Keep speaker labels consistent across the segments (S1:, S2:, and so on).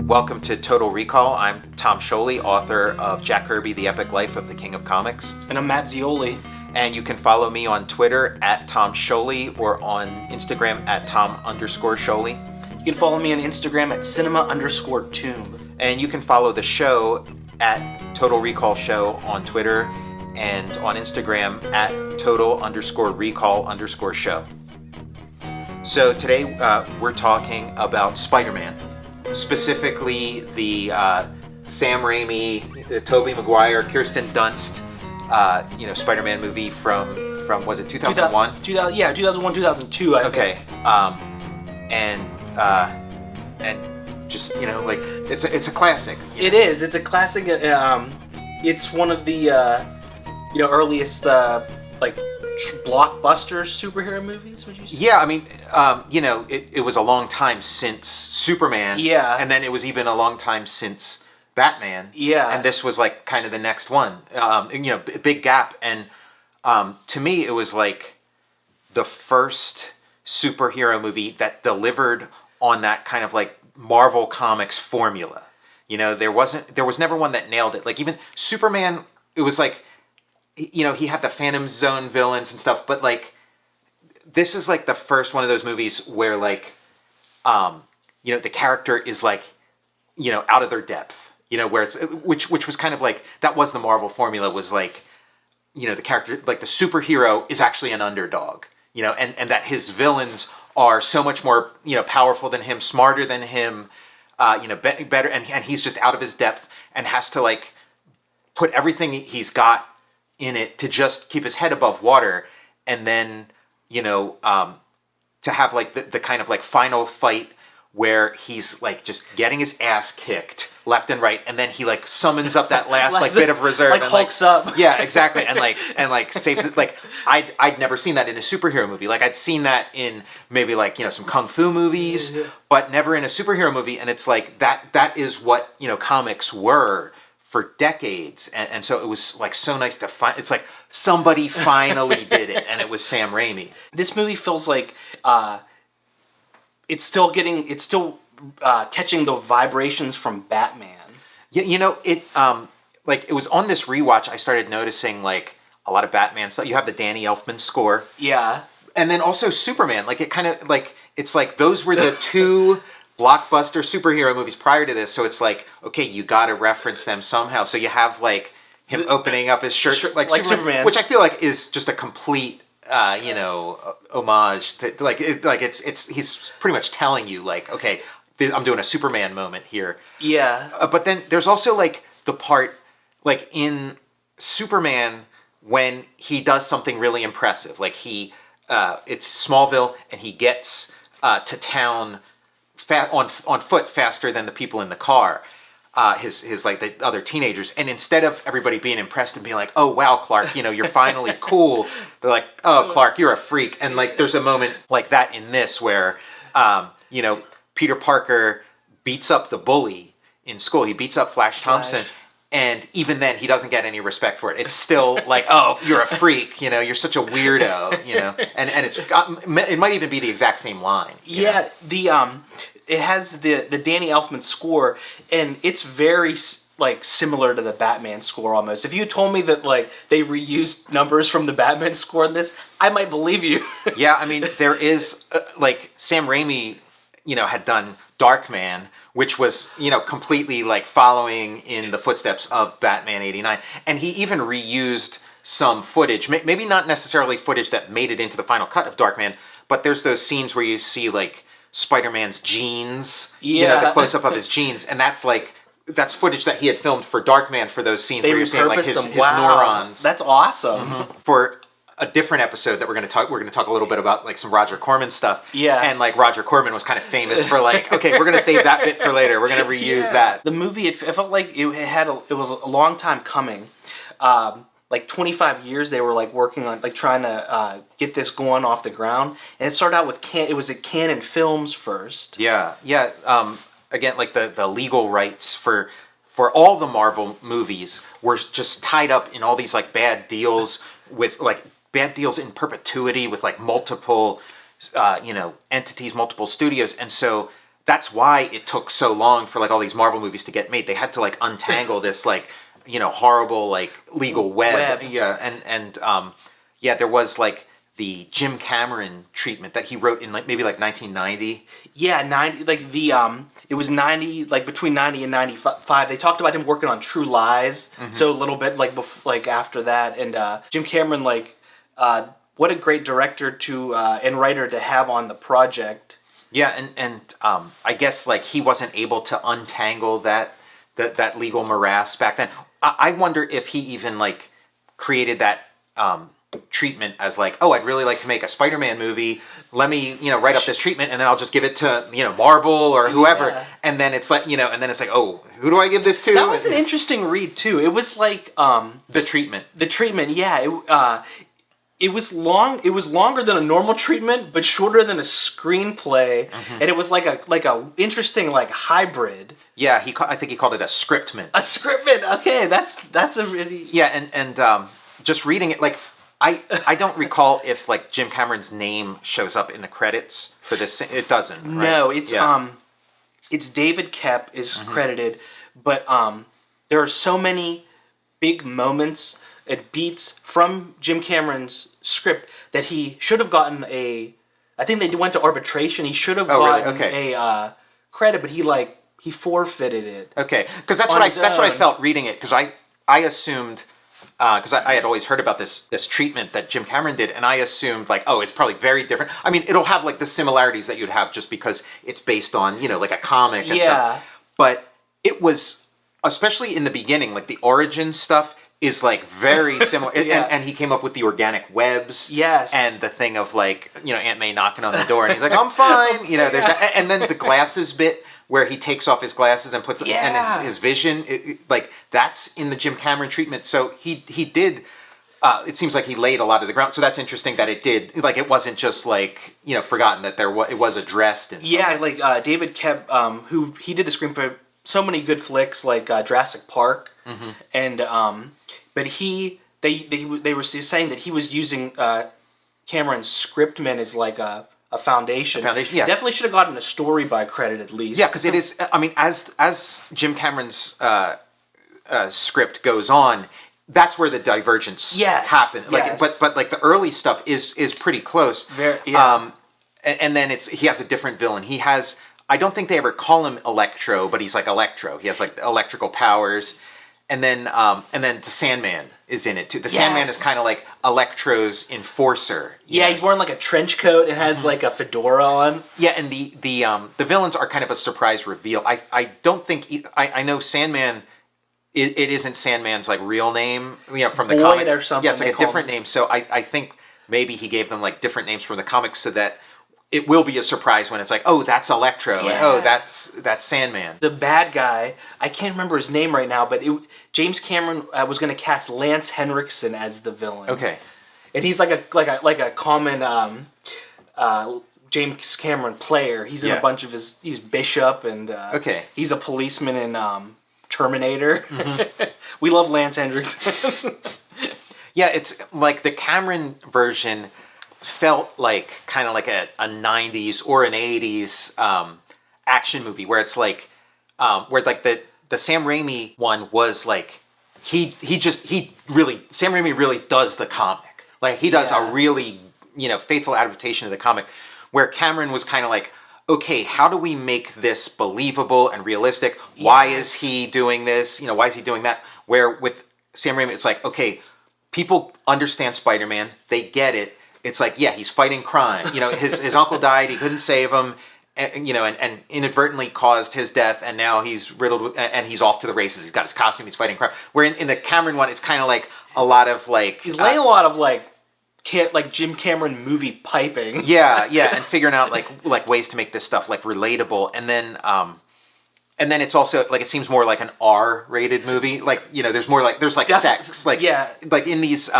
S1: Welcome to Total Recall. I'm Tom Scioli, author of Jack Kirby, The Epic Life of the King of Comics.
S2: And I'm Matt Zeoli.
S1: And you can follow me on Twitter at Tom Scioli or on Instagram at Tom_Scioli.
S2: You can follow me on Instagram at cinema_tomb.
S1: And you can follow the show at Total Recall Show on Twitter and on Instagram at Total_Recall_show. So today we're talking about Spider-Man. Specifically, the Sam Raimi, Tobey Maguire, Kirsten Dunst, Spider-Man movie from was it 2001?
S2: 2001, 2002. I think.
S1: And just it's a classic.
S2: It is. It's a classic. It's one of the earliest blockbuster superhero movies, would you say?
S1: Yeah, I mean, it was a long time since Superman.
S2: Yeah.
S1: And then it was even a long time since Batman.
S2: Yeah.
S1: And this was like kind of the next one. Big gap. And to me, it was like the first superhero movie that delivered on that kind of like Marvel Comics formula. There was never one that nailed it. Like even Superman, it was like, he had the Phantom Zone villains and stuff, but like, this is like the first one of those movies where like, the character is like, out of their depth, where it's, which was kind of like, that was the Marvel formula, was like, the character, like the superhero is actually an underdog, and that his villains are so much more, powerful than him, smarter than him, better, and he's just out of his depth and has to like put everything he's got in it to just keep his head above water, and then to have like the kind of like final fight where he's like just getting his ass kicked left and right, and then he like summons up that last like bit of reserve,
S2: like
S1: and
S2: hulks up.
S1: Yeah, exactly, and saves it. Like I'd never seen that in a superhero movie. Like I'd seen that in maybe like some kung fu movies, but never in a superhero movie. And it's like that is what comics were for decades, and so it was like so nice to find. It's like somebody finally did it, and it was Sam Raimi.
S2: This movie feels like it's still catching the vibrations from Batman.
S1: Yeah, it it was on this rewatch I started noticing like a lot of Batman stuff. You have the Danny Elfman score,
S2: yeah,
S1: and then also Superman. Like it kind of like it's like those were the two blockbuster superhero movies prior to this, so it's like, okay, you gotta reference them somehow. So you have like him opening up his shirt like Superman, which I feel like is just a complete homage to it's he's pretty much telling you like, okay, I'm doing a Superman moment here.
S2: Yeah.
S1: But then there's also like the part like in Superman when he does something really impressive, like it's Smallville and he gets to town on foot faster than the people in the car, his like the other teenagers, and instead of everybody being impressed and being like, oh wow, Clark, you're finally cool, they're like, oh Clark, you're a freak. And like there's a moment like that in this where Peter Parker beats up the bully in school. He beats up Flash Thompson. And even then, he doesn't get any respect for it. It's still like, oh, you're a freak, you're such a weirdo, and it might even be the exact same line.
S2: Yeah, it has the Danny Elfman score, and it's very like similar to the Batman score almost. If you told me that like they reused numbers from the Batman score in this, I might believe you.
S1: Yeah, I mean there is like Sam Raimi, had done Darkman, which was, completely like following in the footsteps of Batman '89. And he even reused some footage, maybe not necessarily footage that made it into the final cut of Darkman, but there's those scenes where you see like Spider-Man's jeans, the close-up of his jeans, and that's footage that he had filmed for Darkman for those scenes where you're seeing like his neurons.
S2: That's awesome.
S1: Mm-hmm. For a different episode that we're going to talk a little bit about like some Roger Corman stuff. Yeah. And like Roger Corman was kind of famous for like, okay, we're going to save that bit for later. We're going to reuse that.
S2: The movie, it felt like it was a long time coming. Like 25 years they were like working on like trying to get this going off the ground. And it started out with it was at Canon Films first.
S1: Yeah. Yeah. Again, like the legal rights for all the Marvel movies were just tied up in all these like bad deals with like bad deals in perpetuity with like multiple entities, multiple studios, and so that's why it took so long for like all these Marvel movies to get made. They had to like untangle this like, horrible like legal web. Yeah, and there was like the Jim Cameron treatment that he wrote in like maybe like 1990.
S2: Yeah, 90, like it was 90, like between 90 and 95. They talked about him working on True Lies, so a little bit like after that. And Jim Cameron, what a great director and writer to have on the project.
S1: Yeah, and I guess like he wasn't able to untangle that legal morass back then. I wonder if he even like created that treatment as like, oh, I'd really like to make a Spider-Man movie. Let me, write up this treatment, and then I'll just give it to Marvel or whoever. Yeah. And then it's like, and then it's like, oh, who do I give this to?
S2: That was an interesting read too. It was like
S1: the treatment.
S2: The treatment, yeah. It was long. It was longer than a normal treatment, but shorter than a screenplay, and it was like a interesting like hybrid.
S1: Yeah, I think he called it a scriptment.
S2: A scriptment. Okay, that's a really
S1: and just reading it like. I don't recall if like Jim Cameron's name shows up in the credits for this. It doesn't. Right?
S2: No, it's David Koepp is credited, but there are so many big moments and beats from Jim Cameron's script that he should have gotten I think they went to arbitration. He should have gotten a credit, but he forfeited it.
S1: Okay, because that's what I felt reading it, because I assumed. Because I had always heard about this treatment that Jim Cameron did, and I assumed like, oh, it's probably very different. I mean, it'll have like the similarities that you'd have just because it's based on like a comic and stuff. But it was, especially in the beginning, like the origin stuff is like very similar. And he came up with the organic webs.
S2: Yes.
S1: And the thing of like Aunt May knocking on the door, and he's like, I'm fine. There's that, and then the glasses bit. Where he takes off his glasses and puts and his vision, like that's in the Jim Cameron treatment. So he did. It seems like he laid a lot of the ground. So that's interesting that it did. Like it wasn't just like forgotten that it was addressed. In
S2: like David Koepp, who he did the screenplay for so many good flicks like Jurassic Park, and but they were saying that he was using Cameron's scriptment as like a foundation.
S1: Yeah.
S2: Definitely should have gotten a story by credit at least.
S1: Yeah, because it is. I mean, as Jim Cameron's script goes on, that's where the divergence happened. Like, but like the early stuff is pretty close. And then he has a different villain. He has. I don't think they ever call him Electro, but he's like Electro. He has like electrical powers. And then the Sandman is in it too. The Sandman is kind of like Electro's enforcer.
S2: Yeah, he's wearing like a trench coat and has like a fedora on.
S1: Yeah, and the villains are kind of a surprise reveal. I don't think I know Sandman. It isn't Sandman's like real name, from the
S2: Boyd
S1: comics
S2: or something.
S1: Yeah, it's like a different name. So I think maybe he gave them like different names from the comics so that. It will be a surprise when it's like, oh, that's Electro. Yeah. And, oh, that's Sandman.
S2: The bad guy, I can't remember his name right now, but James Cameron was going to cast Lance Henriksen as the villain.
S1: Okay.
S2: And he's like a common James Cameron player. He's in a bunch of he's Bishop and he's a policeman in Terminator. We love Lance Henriksen.
S1: Yeah, it's like the Cameron version felt like kind of like a 90s or an 80s action movie where it's like where like the Sam Raimi one was like Sam Raimi really does the comic. Like he does a really faithful adaptation of the comic, where Cameron was kind of like, okay, how do we make this believable and realistic? Why is he doing this? Why is he doing that? Where with Sam Raimi it's like, okay, people understand Spider-Man, they get it. It's like, yeah, he's fighting crime. His uncle died, he couldn't save him, and inadvertently caused his death, and now he's riddled with, and he's off to the races. He's got his costume, he's fighting crime. Where in the Cameron one, it's kind of like a lot of like
S2: he's laying a lot of like Jim Cameron movie piping.
S1: Yeah, and figuring out like ways to make this stuff like relatable, and then it's also like it seems more like an R-rated movie. Like there's more like there's like sex, like like in these.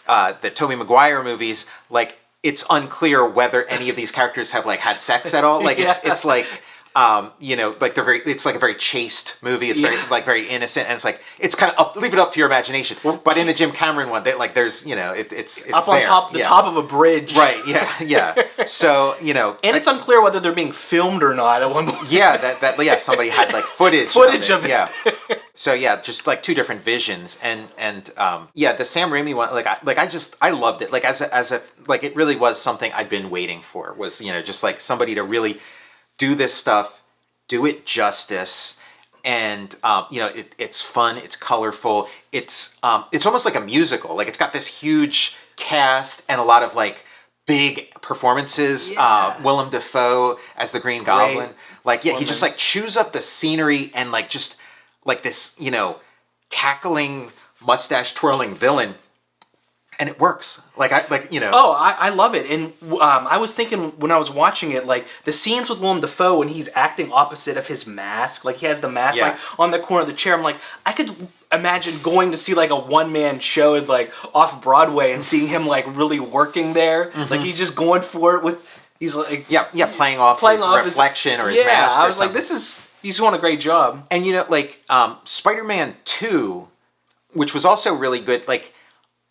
S1: The Tobey Maguire movies, like it's unclear whether any of these characters have like had sex at all. Like it's like You know, like it's like a very chaste movie. It's very innocent, and it's like it's kind of leave it up to your imagination. But in the Jim Cameron one, like there's it's
S2: up on top top of a bridge,
S1: right? Yeah. So
S2: and it's unclear whether they're being filmed or not at one point.
S1: Yeah, somebody had like footage of it. Yeah. So just like two different visions, and the Sam Raimi one, I loved it. Like as a like it really was something I'd been waiting for. Was just like somebody to really do this stuff, do it justice, and it's fun, it's colorful, it's almost like a musical. Like it's got this huge cast and a lot of like big performances. Willem Dafoe as the Green Goblin. He just like chews up the scenery and like just like this cackling mustache twirling villain. And it works. Oh,
S2: I love it. And I was thinking when I was watching it, like the scenes with Willem Dafoe when he's acting opposite of his mask, like he has the mask like on the corner of the chair. I'm like, I could imagine going to see like a one-man show like off Broadway and seeing him like really working there. Mm-hmm. Like he's just going for it with he's like
S1: playing off his reflection or his mask.
S2: I was like, he's doing a great job.
S1: And Spider-Man 2, which was also really good. Like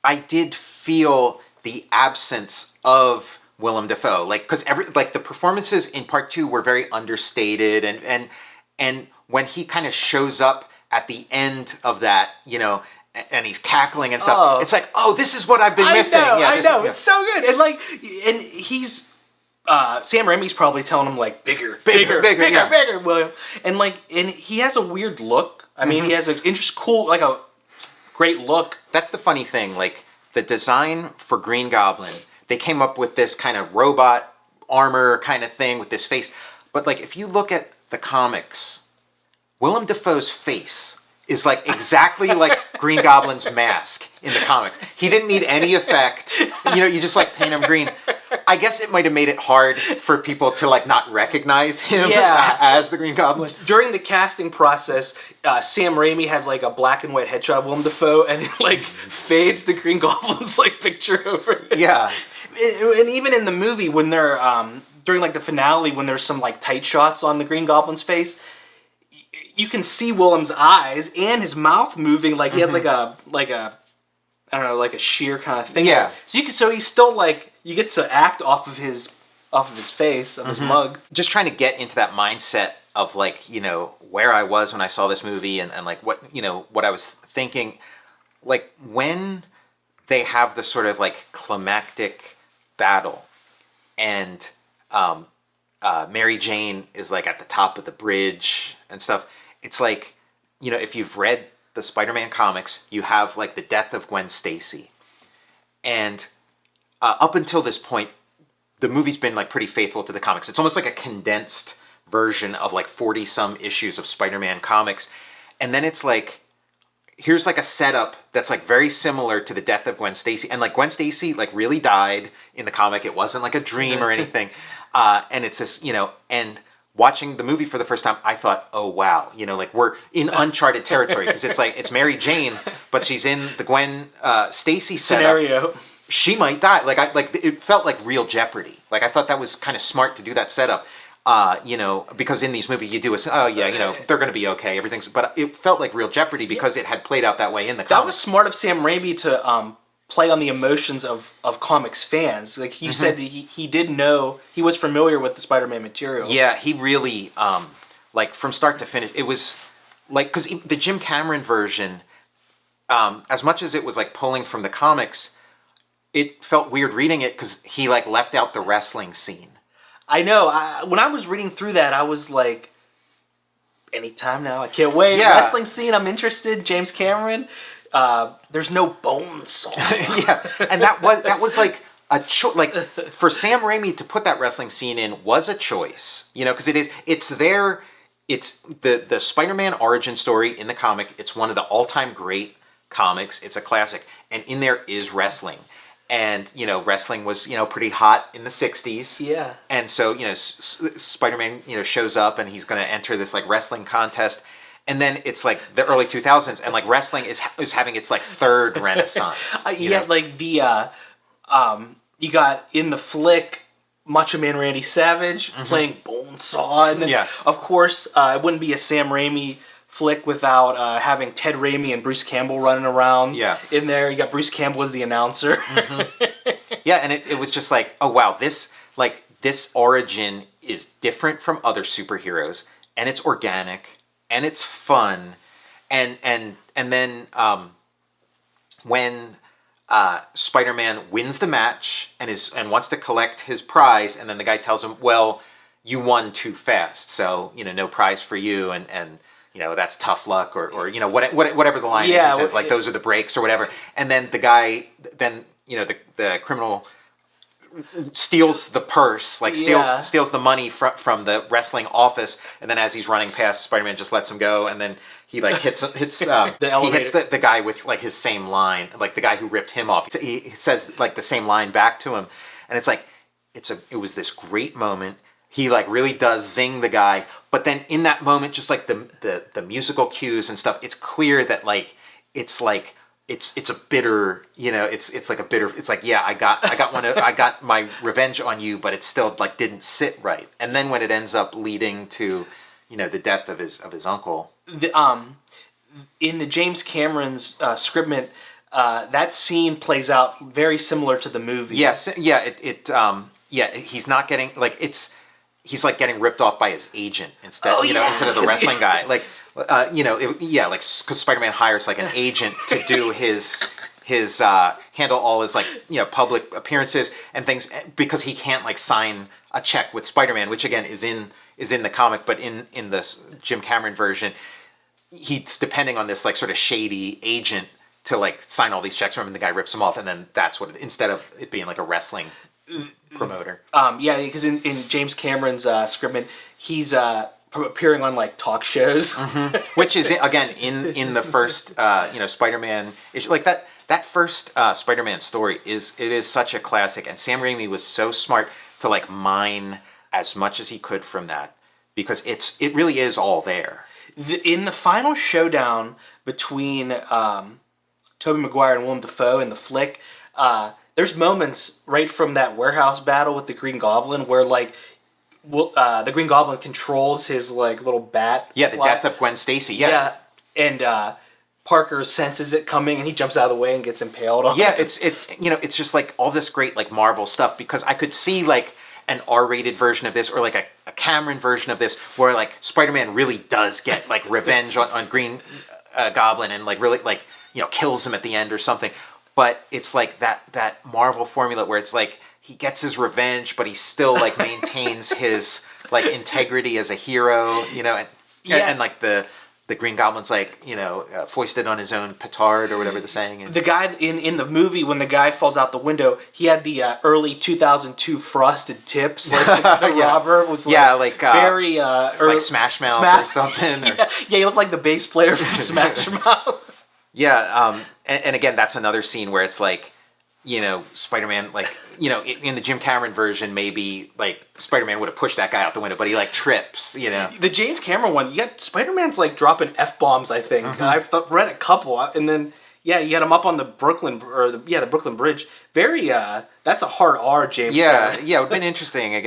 S1: I did feel the absence of Willem Dafoe, because the performances in part 2 were very understated, and when he kind of shows up at the end of that, and he's cackling and stuff, it's like, oh, this is what I've been missing.
S2: I know, it's so good, and he's Sam Raimi's probably telling him like bigger, William, and he has a weird look. I mean, he has an cool a great look.
S1: That's the funny thing. Like the design for Green Goblin, they came up with this kind of robot armor kind of thing with this face. But like if you look at the comics, Willem Dafoe's face is like exactly like Green Goblin's mask in the comics. He didn't need any effect. You just like paint him green. I guess it might have made it hard for people to like not recognize him as the Green Goblin.
S2: During the casting process, Sam Raimi has like a black and white headshot of Willem Dafoe, and it like fades the Green Goblin's like picture over it.
S1: Yeah,
S2: and even in the movie when they're during like the finale when there's some like tight shots on the Green Goblin's face, you can see Willem's eyes and his mouth moving like he has like a I don't know, like a sheer kind of thing.
S1: Yeah.
S2: So he's still like, you get to act off of his face, of his mug.
S1: Just trying to get into that mindset of like, where I was when I saw this movie and like what I was thinking. Like when they have the sort of like climactic battle and Mary Jane is like at the top of the bridge and stuff. It's like, if you've read the Spider-Man comics, you have like the death of Gwen Stacy, and up until this point, the movie's been like pretty faithful to the comics. It's almost like a condensed version of like 40 some issues of Spider-Man comics, and then it's like here's like a setup that's like very similar to the death of Gwen Stacy, and like Gwen Stacy like really died in the comic. It wasn't like a dream or anything, and it's this and watching the movie for the first time, I thought, oh, wow, like we're in uncharted territory because it's like, it's Mary Jane, but she's in the Gwen Stacy
S2: scenario.
S1: She might die. It felt like real jeopardy. Like I thought that was kind of smart to do that setup, because in these movies you do they're going to be okay, everything's, but it felt like real jeopardy because it had played out that way in the comics.
S2: That was smart of Sam Raimi to play on the emotions of comics fans. Like he said that he did know, he was familiar with the Spider-Man material.
S1: Yeah, he really, like from start to finish, it was like, because the Jim Cameron version, as much as it was like pulling from the comics, it felt weird reading it because he like left out the wrestling scene.
S2: I know. When I was reading through that, I was like, anytime now, I can't wait.
S1: Yeah.
S2: Wrestling scene, I'm interested. James Cameron. There's no Bones.
S1: Yeah, and that was like a choice. Like for Sam Raimi to put that wrestling scene in was a choice, because it's the Spider-Man origin story in the comic. It's one of the all-time great comics. It's a classic, and in there is wrestling. And, wrestling was, pretty hot in the 60s.
S2: Yeah.
S1: And so, Spider-Man, shows up and he's going to enter this like wrestling contest. And then it's like the early 2000s, and like wrestling is having its like third renaissance.
S2: Like the you got in the flick Macho Man Randy Savage playing Bones. bone saw. And then, of course, it wouldn't be a Sam Raimi flick without having Ted Raimi and Bruce Campbell running around in there. You got Bruce Campbell as the announcer.
S1: Yeah, and it was just like, oh wow, this origin is different from other superheroes, and it's organic, and it's fun, and then when Spider-Man wins the match and wants to collect his prize, and then the guy tells him, well, you won too fast, so no prize for you, and that's tough luck, or whatever the line is. He says, like, those are the breaks or whatever. And then the guy, the criminal steals the purse, like steals the money from the wrestling office. And then as he's running past, Spider-Man just lets him go. And then he like hits the he hits the guy with like his same line, like the guy who ripped him off. He says like the same line back to him. And it's like, it was this great moment. He like really does zing the guy, but then in that moment, just like the musical cues and stuff, it's clear that like it's a bitter, it's like a bitter. It's like, yeah, I got my revenge on you, but it still like didn't sit right. And then when it ends up leading to the death of his uncle,
S2: in the James Cameron's scriptment, that scene plays out very similar to the movie.
S1: Yes, he's not getting like he's like getting ripped off by his agent instead, instead of the wrestling guy. Like, like because Spider-Man hires like an agent to do his handle all his like public appearances and things, because he can't like sign a check with Spider-Man, which again is in the comic, but in this Jim Cameron version, he's depending on this like sort of shady agent to like sign all these checks for him, and the guy rips him off, and then that's what instead of it being like a wrestling promoter.
S2: Because in James Cameron's scriptment, he's appearing on like talk shows,
S1: which is again in the first Spider-Man issue. Like that first Spider-Man story is such a classic, and Sam Raimi was so smart to like mine as much as he could from that, because it really is all there.
S2: In the final showdown between Tobey Maguire and Willem Dafoe in the flick, there's moments right from that warehouse battle with the Green Goblin where like the Green Goblin controls his like little bat.
S1: Yeah, the death of Gwen Stacy. Yeah,
S2: and Parker senses it coming and he jumps out of the way and gets impaled on it.
S1: It's just like all this great like Marvel stuff, because I could see like an R-rated version of this, or like a Cameron version of this, where like Spider-Man really does get like revenge on Green Goblin and like really like kills him at the end or something. But it's like that Marvel formula where it's like he gets his revenge, but he still like maintains his like integrity as a hero, and like the Green Goblin's like foisted on his own petard or whatever the saying is.
S2: The guy in the movie, when the guy falls out the window, he had the early 2002 frosted tips. Like the robber was like very
S1: like Smash Mouth or something.
S2: Yeah, he looked like the bass player from Smash Mouth.
S1: Yeah, and again, that's another scene where it's like, Spider-Man, like, in the Jim Cameron version, maybe, like, Spider-Man would have pushed that guy out the window, but he, like, trips,
S2: The James Cameron one, you got Spider-Man's, like, dropping F-bombs, I think. I've read a couple, and then, you had him up on the Brooklyn Bridge. Very, that's a hard R, James Cameron.
S1: Yeah, it would have been interesting,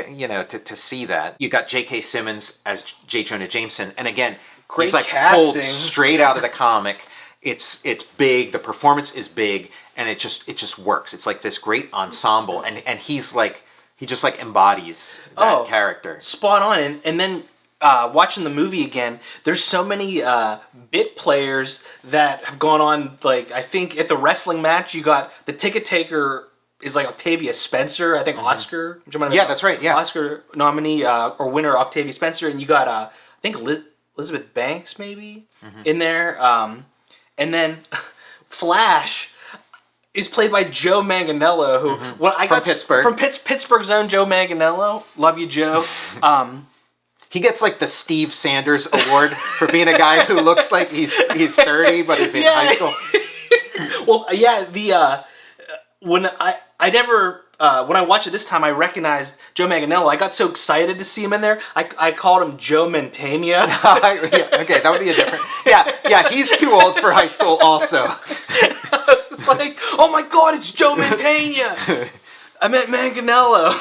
S1: to see that. You got J.K. Simmons as J. Jonah Jameson, and again,
S2: great
S1: he's, like,
S2: casting.
S1: Pulled straight out of the comic. It's big, the performance is big, and it just works. It's like this great ensemble, and he just like embodies that character.
S2: Spot on. And then watching the movie again, there's so many bit players that have gone on. Like, I think at the wrestling match, you got the ticket taker is like Octavia Spencer, I think Oscar.
S1: Yeah, that's right. Yeah,
S2: Oscar nominee or winner Octavia Spencer, and you got I think Elizabeth Banks maybe in there. And then Flash is played by Joe Manganiello, who
S1: from Pittsburgh.
S2: From Pittsburgh's own Joe Manganiello. Love you, Joe.
S1: He gets like the Steve Sanders Award for being a guy who looks like he's 30 but is in high school.
S2: Well, yeah, when I watched it this time, I recognized Joe Manganiello. I got so excited to see him in there. I called him Joe Mantegna.
S1: Okay, that would be a different. Yeah, he's too old for high school also.
S2: It's like, oh my God, it's Joe Mantegna. I meant Manganiello.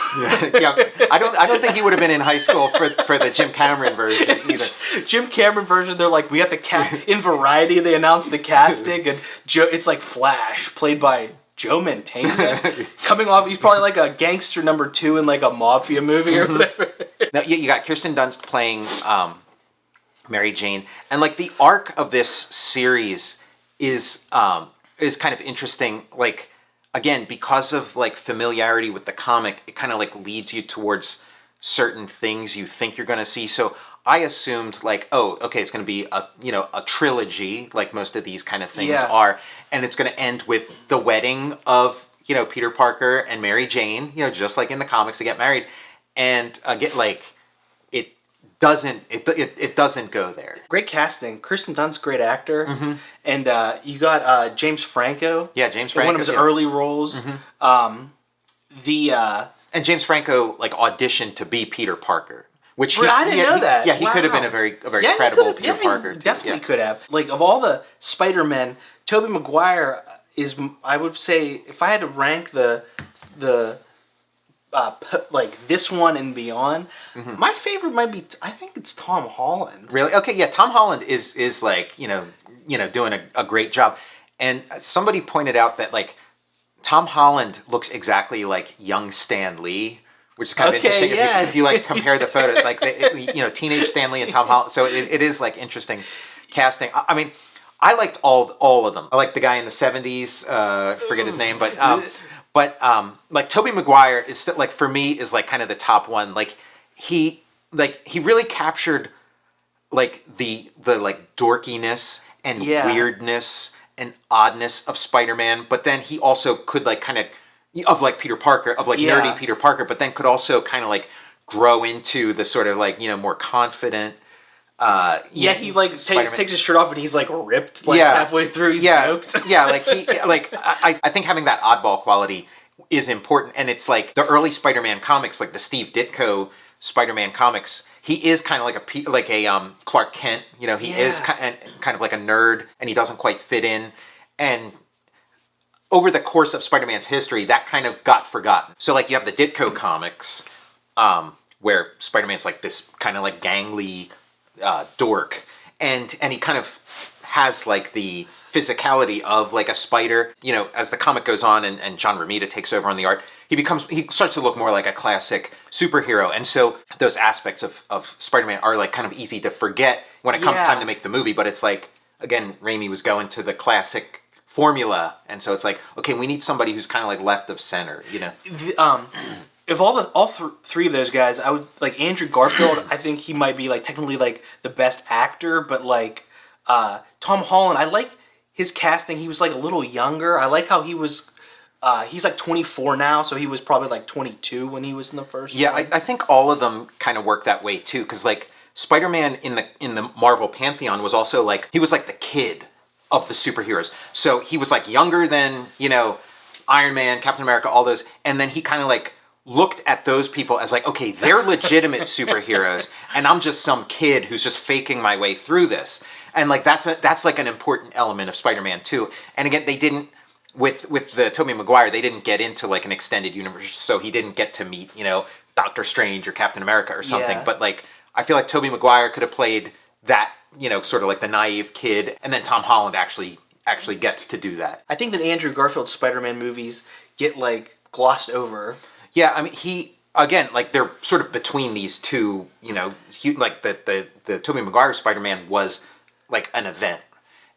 S1: I don't think he would have been in high school for the Jim Cameron version either.
S2: Jim Cameron version, they're like, we have the in Variety, they announced the casting, and it's like Flash, played by Joe Mantegna, coming off, he's probably like a gangster number 2 in like a mafia movie or whatever.
S1: Now, you got Kirsten Dunst playing Mary Jane, and like the arc of this series is kind of interesting. Like, again, because of like familiarity with the comic, it kind of like leads you towards certain things you think you're going to see. So I assumed like, oh, okay, it's going to be a trilogy, like most of these kind of things are, and it's going to end with the wedding of Peter Parker and Mary Jane, just like in the comics, they get married, and get like it doesn't go there.
S2: Great casting. Kirsten Dunst, great actor, and you got James Franco.
S1: Yeah, James Franco.
S2: One of his early roles.
S1: And James Franco like auditioned to be Peter Parker. Which
S2: I didn't know that.
S1: Yeah, he could have been a very credible Peter Parker.
S2: Definitely could have. Like, of all the Spider-Men, Tobey Maguire is, I would say, if I had to rank the like this one and beyond, my favorite might be, I think it's Tom Holland.
S1: Really? Okay, yeah, Tom Holland is like, doing a great job. And somebody pointed out that like Tom Holland looks exactly like young Stan Lee. Which is kind of interesting if you like compare the photos, like teenage Stan Lee and Tom Holland. So it is like interesting casting. I mean, I liked all of them. I liked the guy in the '70s, forget his name, but like Tobey Maguire is still, like, for me, is like kind of the top one. Like he really captured like the like dorkiness and weirdness and oddness of Spider-Man, but then he also could like kind of like Peter Parker, of like nerdy Peter Parker, but then could also kind of like grow into the sort of like, more confident.
S2: He like takes his shirt off and he's like ripped like halfway through. He's yoked.
S1: Like I think having that oddball quality is important, and it's like the early Spider-Man comics, like the Steve Ditko Spider-Man comics. He is kind of like a Clark Kent. He is kind of like a nerd, and he doesn't quite fit in, and over the course of Spider-Man's history, that kind of got forgotten. So, like, you have the Ditko comics, where Spider-Man's like this kind of like gangly dork, and he kind of has like the physicality of like a spider. As the comic goes on and John Romita takes over on the art, he starts to look more like a classic superhero. And so those aspects of Spider-Man are like kind of easy to forget when it comes time to make the movie. But it's like, again, Raimi was going to the classic formula, and so it's like, okay, we need somebody who's kind of like left of center,
S2: If all three of those guys, I would like Andrew Garfield. I think he might be like technically like the best actor, but like Tom Holland, I like his casting. He was like a little younger. I like how he was. He's like 24 now, so he was probably like 22 when he was in the first.
S1: Yeah,
S2: one.
S1: I think all of them kind of work that way too, because like Spider-Man in the Marvel pantheon was also like, he was like the kid of the superheroes. So he was like younger than, Iron Man, Captain America, all those. And then he kind of like looked at those people as like, okay, they're legitimate superheroes, and I'm just some kid who's just faking my way through this. And like that's like an important element of Spider-Man too. And again, they didn't, with the Tobey Maguire, they didn't get into like an extended universe, so he didn't get to meet, Doctor Strange or Captain America or something. But like, I feel like Tobey Maguire could have played that, sort of like the naive kid, and then Tom Holland actually gets to do that.
S2: I think that Andrew Garfield's Spider-Man movies get like glossed over.
S1: Yeah, I mean, he, again, like they're sort of between these two, like the Tobey Maguire Spider-Man was like an event.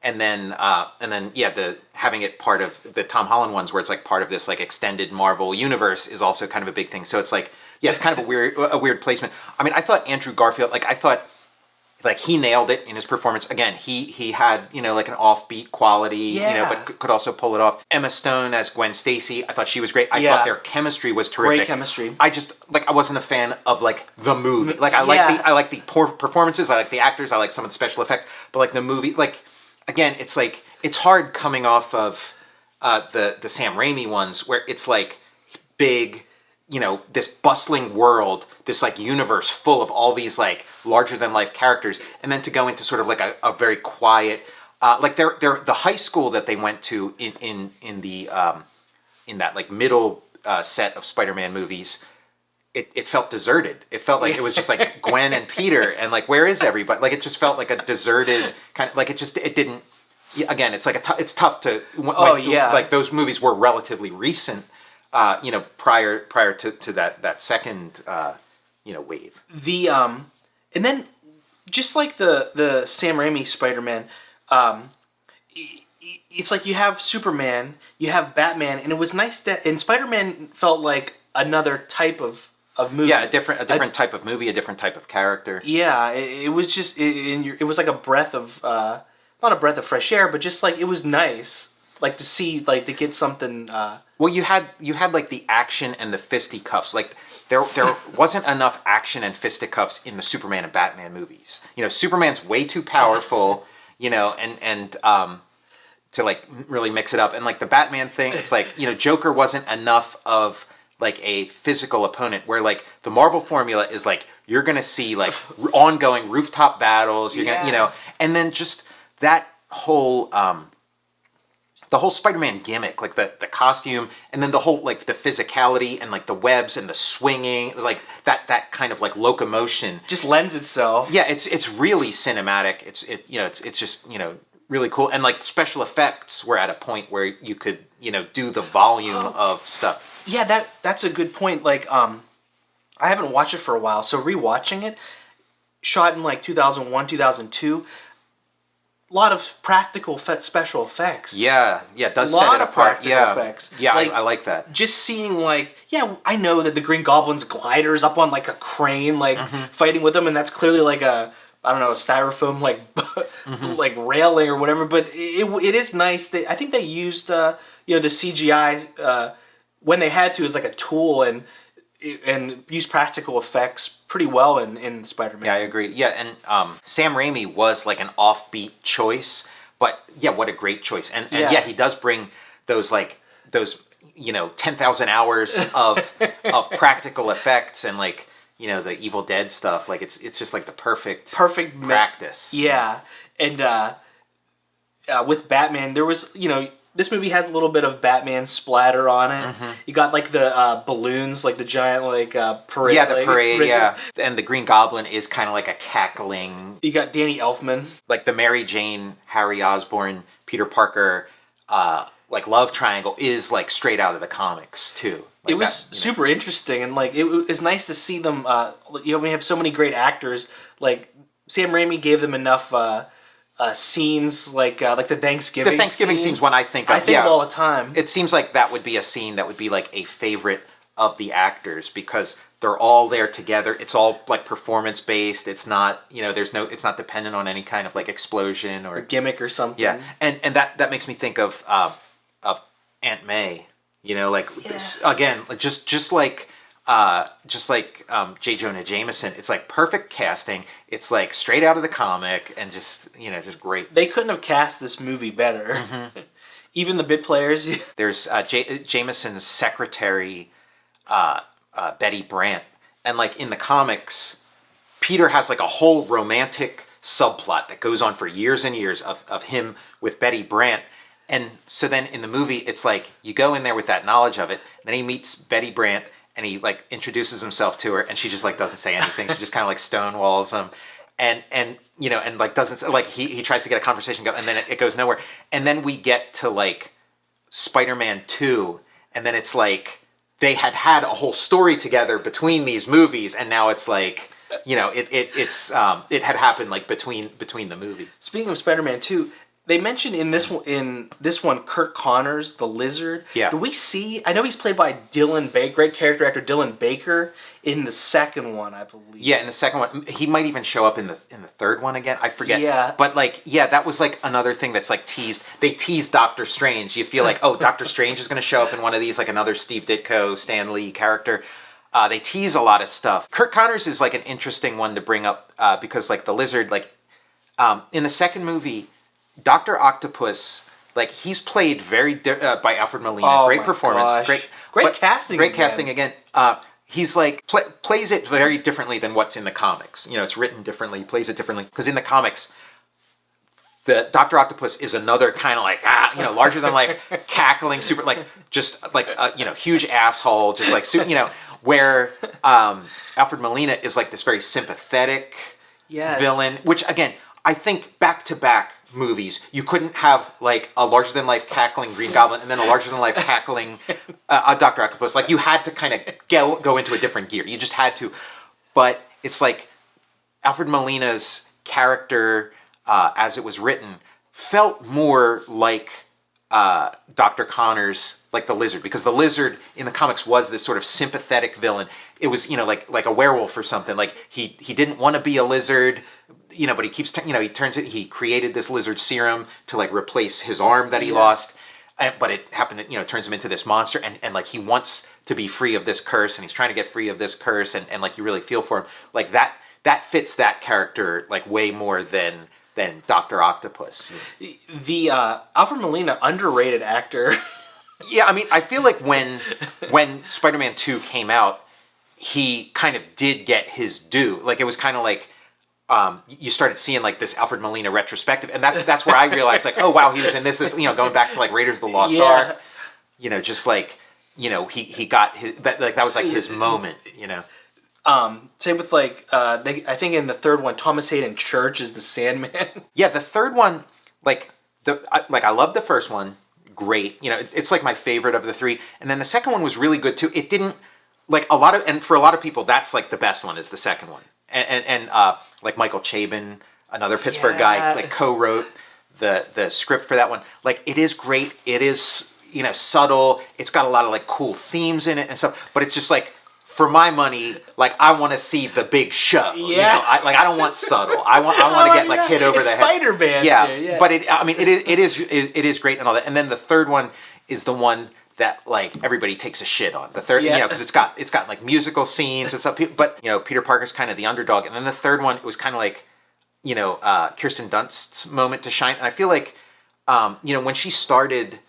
S1: And then the having it part of the Tom Holland ones, where it's like part of this like extended Marvel universe, is also kind of a big thing. So it's like, it's kind of a weird placement. I mean, I thought Andrew Garfield, like he nailed it in his performance. Again, he had, like an offbeat quality, but could also pull it off. Emma Stone as Gwen Stacy, I thought she was great. I thought their chemistry was terrific.
S2: Great chemistry.
S1: I just, like, I wasn't a fan of like the movie. Like I like the poor performances, I like the actors, I like some of the special effects, but like the movie, like, again, it's like, it's hard coming off of the Sam Raimi ones, where it's like big, this bustling world, this like universe full of all these like larger than life characters, and then to go into sort of like a very quiet, like they're the high school that they went to in that like middle set of Spider-Man movies it felt deserted. It felt like it was just like Gwen and Peter, and like, where is everybody? Like, it just felt like a deserted kind of, like, it didn't. Again, it's like it's tough to. Like those movies were relatively recent, prior to that second, wave.
S2: And then just like the Sam Raimi Spider-Man, it's like you have Superman, you have Batman, and it was nice that, and Spider-Man felt like another type of movie.
S1: Yeah, a different type of movie, a different type of character.
S2: Yeah, it was just it was like a breath of not a breath of fresh air, but just like it was nice, like to see, like to get something.
S1: Well, you had like the action and the fisticuffs. Like there wasn't enough action and fisticuffs in the Superman and Batman movies. Superman's way too powerful. And to like really mix it up, and like the Batman thing, it's like Joker wasn't enough of like a physical opponent, where like the Marvel formula is like you're gonna see like ongoing rooftop battles, you're gonna and then just that whole the whole Spider-Man gimmick, like the costume, and then the whole like the physicality and like the webs and the swinging, like that kind of like locomotion
S2: just lends itself.
S1: Yeah, it's really cinematic. It's just really cool, and like special effects were at a point where you could do the volume of stuff.
S2: Yeah, that's a good point. Like I haven't watched it for a while, so rewatching it, shot in like 2001, 2002. A lot of practical special effects.
S1: Yeah, it does set it apart.
S2: Effects.
S1: Yeah, I like that.
S2: Just seeing like, I know that the Green Goblin's glider's up on like a crane, like fighting with them, and that's clearly like a styrofoam like like railing or whatever. But it is nice that I think they used the CGI when they had to as like a tool and use practical effects pretty well in Spider-Man.
S1: Yeah, I agree. Yeah, and Sam Raimi was like an offbeat choice, but what a great choice. And he does bring those 10,000 hours of practical effects and like the Evil Dead stuff. Like it's just like the perfect practice.
S2: Yeah, and with Batman, there was this movie has a little bit of Batman splatter on it. You got like the balloons, like the giant parade.
S1: Yeah, the parade. Yeah, and the Green Goblin is kind of like a cackling.
S2: You got Danny Elfman,
S1: like the Mary Jane, Harry Osborn, Peter Parker, like love triangle is like straight out of the comics too. Like
S2: it was super interesting, and like it was nice to see them. We have so many great actors. Like Sam Raimi gave them enough. Scenes like the Thanksgiving.
S1: The Thanksgiving scene's one I think of.
S2: I think of all the time.
S1: It seems like that would be a scene that would be like a favorite of the actors because they're all there together. It's all like performance based. It's not it's not dependent on any kind of like explosion or
S2: gimmick or something.
S1: Yeah, and that makes me think of Aunt May. Again, just like J. Jonah Jameson, it's like perfect casting. It's like straight out of the comic and just great.
S2: They couldn't have cast this movie better. Even the bit players.
S1: There's Jameson's secretary, Betty Brant, and like in the comics, Peter has like a whole romantic subplot that goes on for years and years of him with Betty Brant. And so then in the movie, it's like you go in there with that knowledge of it, and then he meets Betty Brant. And he like introduces himself to her, and she just like doesn't say anything. She just kind of like stonewalls him, and like doesn't like he tries to get a conversation going, and then it goes nowhere. And then we get to like Spider-Man 2, and then it's like they had a whole story together between these movies, and now it's like it had happened like between the movies.
S2: Speaking of Spider-Man 2. They mentioned in this one, Kurt Connors, the Lizard.
S1: Yeah.
S2: Do we see? I know he's played by Dylan Baker, great character actor Dylan Baker, in the second one, I believe.
S1: Yeah, in the second one, he might even show up in the third one again. I forget.
S2: Yeah.
S1: But that was like another thing that's like teased. They teased Doctor Strange. You feel like, oh, Doctor Strange is going to show up in one of these, like another Steve Ditko, Stan Lee character. They tease a lot of stuff. Kurt Connors is like an interesting one to bring up because like the Lizard, like in the second movie. Dr. Octopus, like he's played very by Alfred Molina. Great performance,
S2: gosh. great casting,
S1: casting again. He's like plays it very differently than what's in the comics. It's written differently. He plays it differently because in the comics, the Dr. Octopus is another kind of like larger than life, cackling, super like just like huge asshole, just like where Alfred Molina is like this very sympathetic villain, which again, I think back-to-back movies, you couldn't have like a larger-than-life cackling Green Goblin and then a larger-than-life cackling Dr. Octopus. Like you had to kind of go into a different gear. You just had to. But it's like Alfred Molina's character, as it was written, felt more like Dr. Connor's, like the Lizard, because the Lizard in the comics was this sort of sympathetic villain. It was, like a werewolf or something. Like he didn't want to be a lizard, but he keeps, he created this lizard serum to like replace his arm that he lost. But it happened to, turns him into this monster, and like he wants to be free of this curse, and he's trying to get free of this curse, and like you really feel for him. Like that fits that character like way more than Dr. Octopus.
S2: The Alfred Molina, underrated actor.
S1: Yeah, I mean, I feel like when Spider-Man 2 came out, he kind of did get his due. Like, it was kind of like, you started seeing, like, this Alfred Molina retrospective, and that's where I realized, like, oh, wow, he was in this going back to, like, Raiders of the Lost Ark. Just like, he got his, that was, like, his moment,
S2: Same with, like, I think in the third one, Thomas Hayden Church is the Sandman.
S1: Yeah, the third one, I love the first one. Great. It's like my favorite of the three. And then the second one was really good too. It didn't, like and for a lot of people, that's like the best one is the second one. And like Michael Chabon, another Pittsburgh guy, like co-wrote the script for that one. Like, it is great. It is, subtle. It's got a lot of like cool themes in it and stuff, but it's just like, for my money, like, I want to see the big show.
S2: Yeah.
S1: I don't want subtle. I want to get like hit over the head.
S2: Spider-Man.
S1: Yeah. But it is great and all that. And then the third one is the one that like everybody takes a shit on. The third, because it's got like musical scenes and stuff. But Peter Parker's kind of the underdog. And then the third one, it was kind of like, Kirsten Dunst's moment to shine. And I feel like, when she started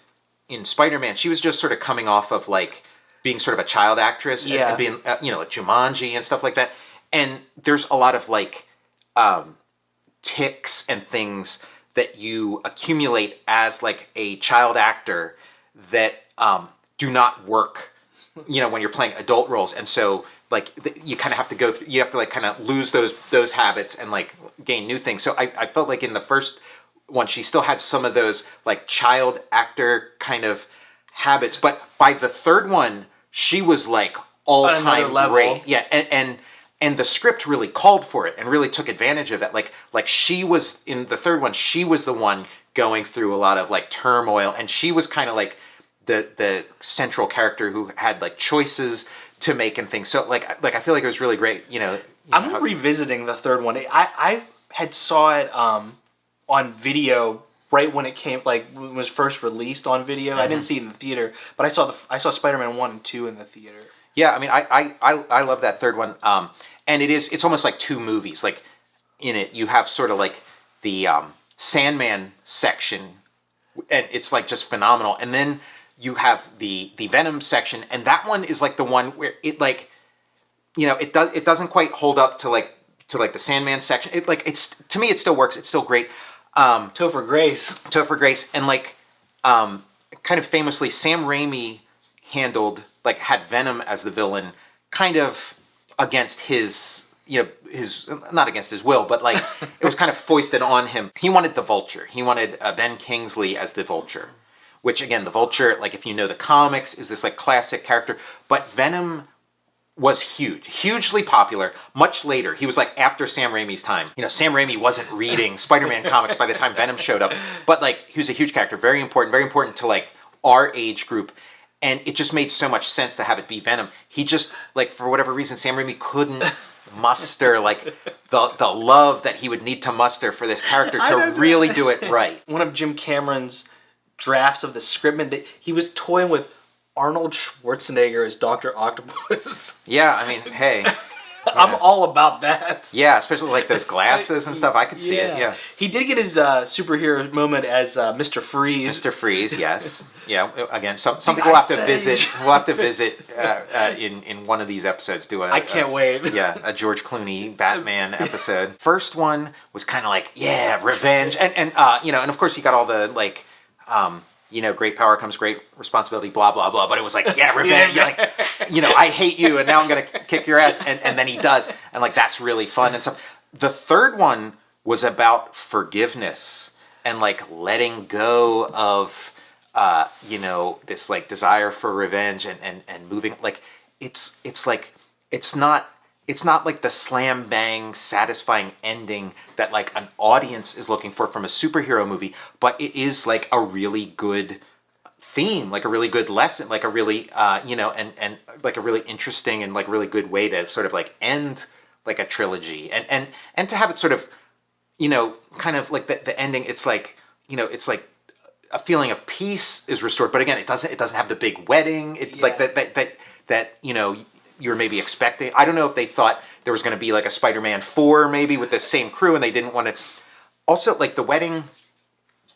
S1: in Spider-Man, she was just sort of coming off of like being sort of a child actress and being, like Jumanji and stuff like that. And there's a lot of like tics and things that you accumulate as like a child actor that do not work, when you're playing adult roles. And so like you kind of have to go through, you have to like kind of lose those habits and like gain new things. So I felt like in the first one, she still had some of those like child actor kind of habits. But by the third one, she was like all-time great. Yeah, and the script really called for it and really took advantage of that. Like she was in the third one, she was the one going through a lot of like turmoil, and she was kind of like the central character who had like choices to make and things. So like I feel like it was really great.
S2: I'm revisiting the third one. I had saw it on video right when it came, like when it was first released on video. Mm-hmm. I didn't see it in the theater, but I saw Spider-Man 1 and 2 in the theater.
S1: Yeah, I mean, I love that third one. And it's almost like two movies. Like, in it, you have sort of like the Sandman section, and it's like just phenomenal. And then you have the Venom section, and that one is like the one where it like, it doesn't quite hold up to the Sandman section. It's to me, it still works. It's still great.
S2: Topher Grace.
S1: And like, kind of famously, Sam Raimi had Venom as the villain, kind of against his not against his will, but like, it was kind of foisted on him. He wanted the Vulture. He wanted Ben Kingsley as the Vulture, which again, the Vulture, like if you know the comics, is this like classic character, but Venom was hugely popular much later. He was like after Sam Raimi's time. Sam Raimi wasn't reading Spider-Man comics by the time Venom showed up, but like he was a huge character, very important to like our age group, and it just made so much sense to have it be Venom. He just, like, for whatever reason, Sam Raimi couldn't muster like the love that he would need to muster for this character to really do it right.
S2: One of Jim Cameron's drafts of the script, he was toying with Arnold Schwarzenegger as Dr. Octopus.
S1: Yeah, I mean, hey.
S2: I'm all about that.
S1: Yeah, especially like those glasses and stuff. I could see it, yeah.
S2: He did get his superhero moment as Mr. Freeze.
S1: Mr. Freeze, yes. Yeah, again, something we'll have to visit. We'll have to visit in one of these episodes.
S2: I can't wait.
S1: Yeah, a George Clooney Batman episode. First one was kind of like, yeah, revenge. And of course you got all the like, great power comes great responsibility, blah, blah, blah. But it was like, yeah, revenge. Like, I hate you and now I'm going to kick your ass. And then he does. And like, that's really fun and stuff. The third one was about forgiveness and like letting go of, this like desire for revenge and moving. Like, it's not like the slam bang satisfying ending that like an audience is looking for from a superhero movie, but it is like a really good theme, like a really good lesson, like a really and like a really interesting and like really good way to sort of like end like a trilogy and to have it sort of kind of like the ending. It's like it's like a feeling of peace is restored, but again, it doesn't have the big wedding. It's like that you were maybe expecting. I don't know if they thought there was going to be like a Spider-Man 4 maybe with the same crew and they didn't want to. Also, like the wedding,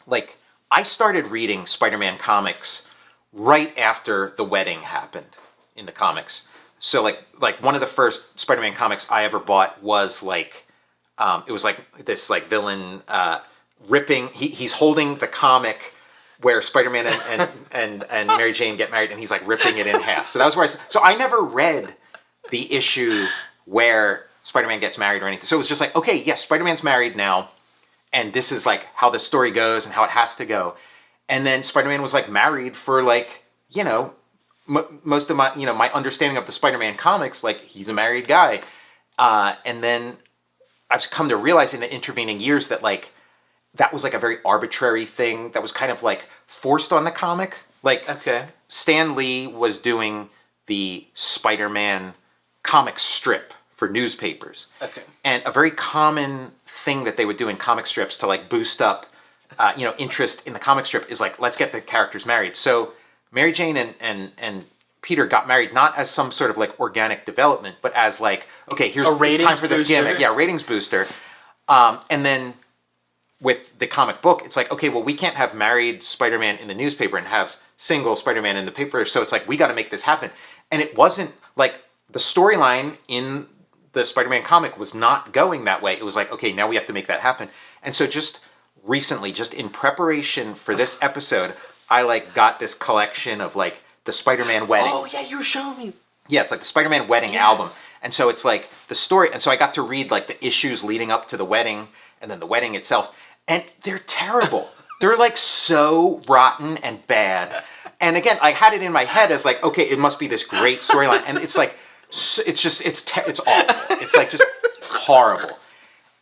S1: like I started reading Spider-Man comics right after the wedding happened in the comics. So like one of the first Spider-Man comics I ever bought was like, it was like this like villain ripping, he's holding the comic where Spider-Man and Mary Jane get married, and he's like ripping it in half. So that was where I never read the issue where Spider-Man gets married or anything. So it was just like, okay, yes, Spider-Man's married now, and this is like how the story goes and how it has to go. And then Spider-Man was like married for like, most of my, my understanding of the Spider-Man comics, like he's a married guy. And then I've come to realize in the intervening years that like, that was like a very arbitrary thing that was kind of like forced on the comic. Like, okay, Stan Lee was doing the Spider-Man comic strip for newspapers. Okay. And a very common thing that they would do in comic strips to like boost up, interest in the comic strip is like, let's get the characters married. So Mary Jane and Peter got married not as some sort of like organic development, but as like, okay, here's the time for this gimmick. Yeah, ratings booster. And then with the comic book, it's like, okay, well, we can't have married Spider-Man in the newspaper and have single Spider-Man in the paper. So it's like, we got to make this happen. And it wasn't like the storyline in the Spider-Man comic was not going that way. It was like, okay, now we have to make that happen. And so just recently, just in preparation for this episode, I like got this collection of like the Spider-Man wedding.
S2: Oh yeah, you were showing me.
S1: Yeah, it's like the Spider-Man wedding album. And so it's like the story. And so I got to read like the issues leading up to the wedding and then the wedding itself. And they're terrible. They're like so rotten and bad. And again, I had it in my head as like, okay, it must be this great storyline. And it's like, it's awful. It's like just horrible.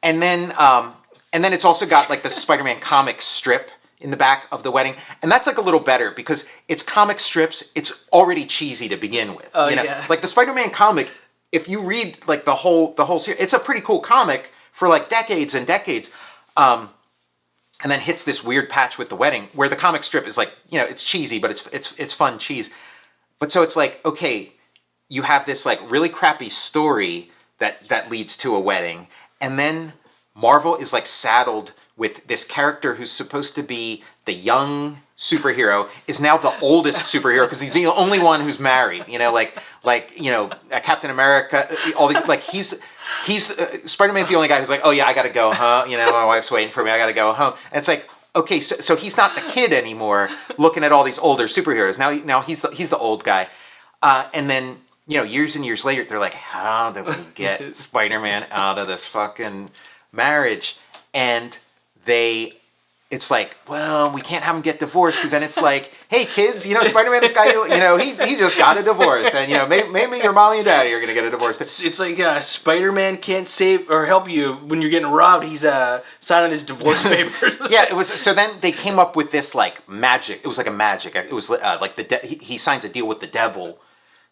S1: And then it's also got like the Spider-Man comic strip in the back of the wedding. And that's like a little better because it's comic strips. It's already cheesy to begin with. Oh, yeah. Like the Spider-Man comic, if you read like the whole series, it's a pretty cool comic for like decades and decades. And then hits this weird patch with the wedding where the comic strip is like, it's cheesy, but it's fun cheese. But so it's like, okay, you have this like really crappy story that leads to a wedding. And then Marvel is like saddled with this character who's supposed to be the young superhero is now the oldest superhero because he's the only one who's married. Captain America, all these like he's Spider-Man's the only guy who's like, oh yeah, I gotta go, huh? My wife's waiting for me. I gotta go home. And it's like, okay, so he's not the kid anymore, looking at all these older superheroes. Now he's the old guy. And then years and years later, they're like, how do we get Spider-Man out of this fucking marriage? And it's like, well, we can't have him get divorced because then it's like, hey kids, Spider-Man, this guy, he just got a divorce, and maybe your mommy and daddy are gonna get a divorce.
S2: It's like Spider-Man can't save or help you when you're getting robbed. He's signing his divorce papers.
S1: Yeah, it was. So then they came up with this like magic. It was like a magic. It was like he signs a deal with the devil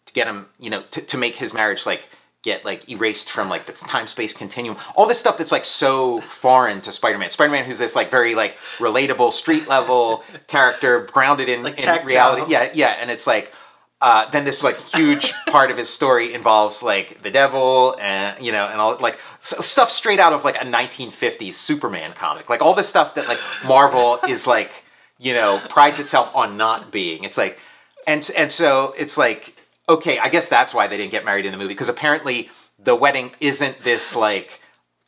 S1: to get him, to make his marriage like get like erased from like the time-space continuum. All this stuff that's like so foreign to Spider-Man. Spider-Man who's this like very like relatable street level character grounded in reality. Yeah. And it's like then this like huge part of his story involves like the devil and and all like stuff straight out of like a 1950s Superman comic. Like all this stuff that like Marvel is like, prides itself on not being. It's like and so it's like, okay, I guess that's why they didn't get married in the movie, because apparently the wedding isn't this like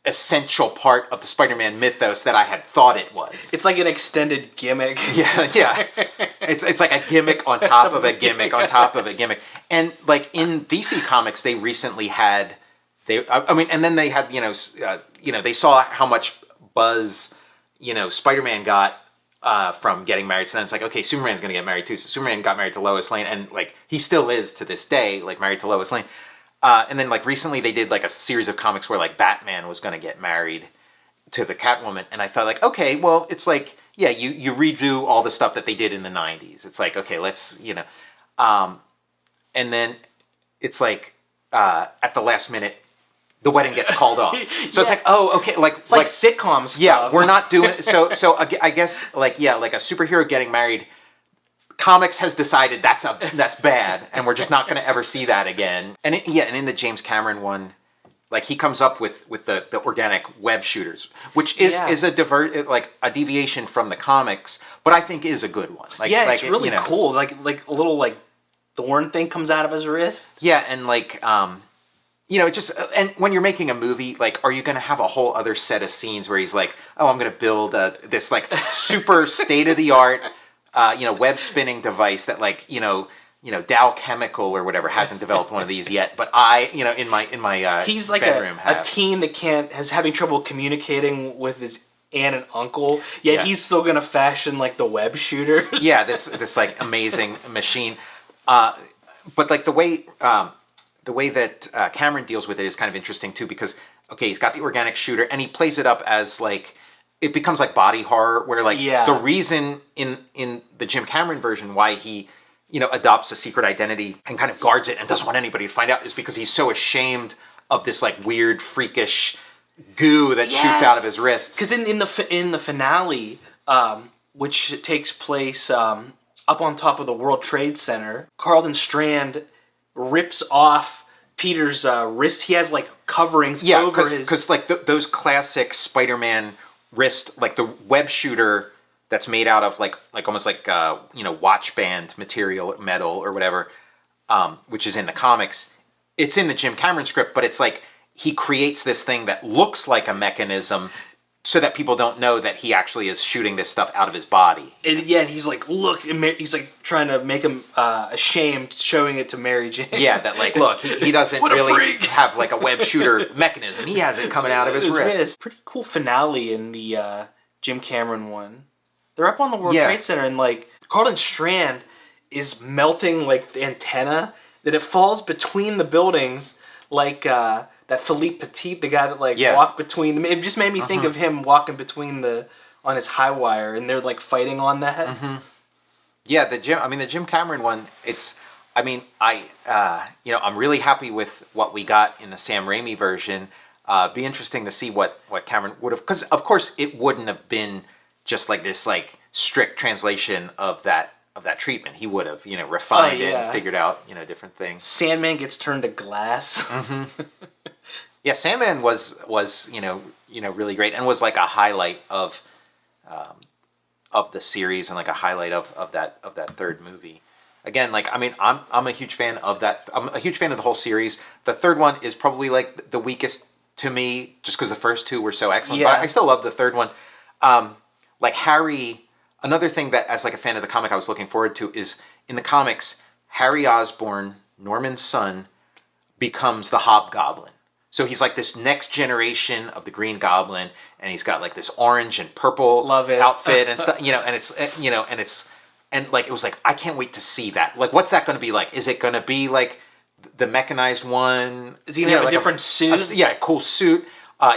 S1: essential part of the Spider-Man mythos that I had thought it was.
S2: It's like an extended gimmick.
S1: Yeah. It's like a gimmick on top of a gimmick on top of a gimmick. And like in DC Comics, they recently had and then they had they saw how much buzz Spider-Man got from getting married. So then it's like, okay, Superman's going to get married too. So Superman got married to Lois Lane, and like he still is to this day, like married to Lois Lane. And then like recently they did like a series of comics where like Batman was going to get married to the Catwoman, and I thought like, okay, well, it's like, yeah, you redo all the stuff that they did in the 90s. It's like, okay, let's and then it's like at the last minute the wedding gets called off. So it's like, oh, okay,
S2: it's like sitcom stuff.
S1: Yeah, we're not doing so I guess like a superhero getting married. Comics has decided that's bad, and we're just not going to ever see that again. And in the James Cameron one, like he comes up with the organic web shooters, which is a deviation from the comics, but I think is a good one. Like,
S2: it's really cool. Like a little like thorn thing comes out of his wrist.
S1: Yeah, and like it just, and when you're making a movie, like, are you going to have a whole other set of scenes where he's like, oh, I'm going to build this like super state of the art web spinning device that like, Dow Chemical or whatever hasn't developed one of these yet, but I, in my
S2: he's like
S1: bedroom
S2: a teen that has having trouble communicating with his aunt and uncle, yet he's still gonna fashion like the web shooters.
S1: Yeah, this like amazing machine, but like the way that Cameron deals with it is kind of interesting too, because okay, he's got the organic shooter and he plays it up as like, it becomes like body horror, where like the reason in the Jim Cameron version why he adopts a secret identity and kind of guards it and doesn't want anybody to find out is because he's so ashamed of this like weird freakish goo that shoots out of his wrist.
S2: Because in the finale, which takes place up on top of the World Trade Center, Carlton Strand rips off Peter's wrist. He has like coverings over his...
S1: because like those classic Spider-Man wrist, like the web shooter that's made out of like almost like watch band material, metal or whatever, which is in the comics. It's in the Jim Cameron script, but it's like he creates this thing that looks like a mechanism so that people don't know that he actually is shooting this stuff out of his body.
S2: And he's like, look, he's like trying to make him ashamed, showing it to Mary Jane.
S1: Yeah, that like, look, he doesn't really have like a web shooter mechanism. He has it coming out of his wrist.
S2: Pretty cool finale in the Jim Cameron one. They're up on the World Trade Center, and like Carlton Strand is melting like the antenna, that it falls between the buildings, like that Philippe Petit, the guy that walked between them. It just made me think of him walking between on his high wire, and they're like fighting on that.
S1: Mm-hmm. Yeah, the Jim Cameron one. I'm really happy with what we got in the Sam Raimi version. Be interesting to see what Cameron would have, because of course it wouldn't have been just like this like strict translation of that treatment. He would have refined it and figured out different things.
S2: Sandman gets turned to glass.
S1: Mm-hmm. Yeah, Sandman was really great, and was like a highlight of the series, and like a highlight of that third movie. Again, like I'm a huge fan of that. I'm a huge fan of the whole series. The third one is probably like the weakest to me, just because the first two were so excellent.
S2: Yeah.
S1: But I still love the third one. Like Harry, another thing that as like a fan of the comic I was looking forward to is in the comics, Harry Osborn, Norman's son, becomes the Hobgoblin. So he's like this next generation of the Green Goblin, and he's got like this orange and purple outfit and stuff, and like it was like, I can't wait to see that. Like, what's that going to be like? Is it going to be like the mechanized one?
S2: Is he going to have like a different suit?
S1: A cool suit.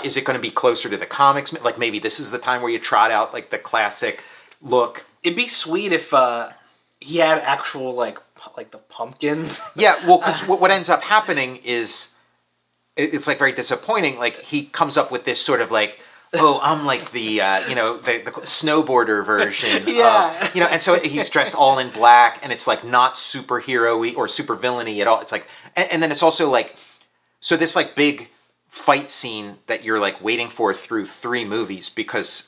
S1: Is it going to be closer to the comics? Like maybe this is the time where you trot out like the classic look.
S2: It'd be sweet if he had actual like the pumpkins.
S1: Yeah, well, because what ends up happening is it's like very disappointing. Like he comes up with this sort of like, oh, I'm like the snowboarder version.
S2: Yeah.
S1: And so he's dressed all in black, and it's like not superhero-y or super villainy at all. It's like, and then it's also like, so this like big fight scene that you're like waiting for through 3 movies, because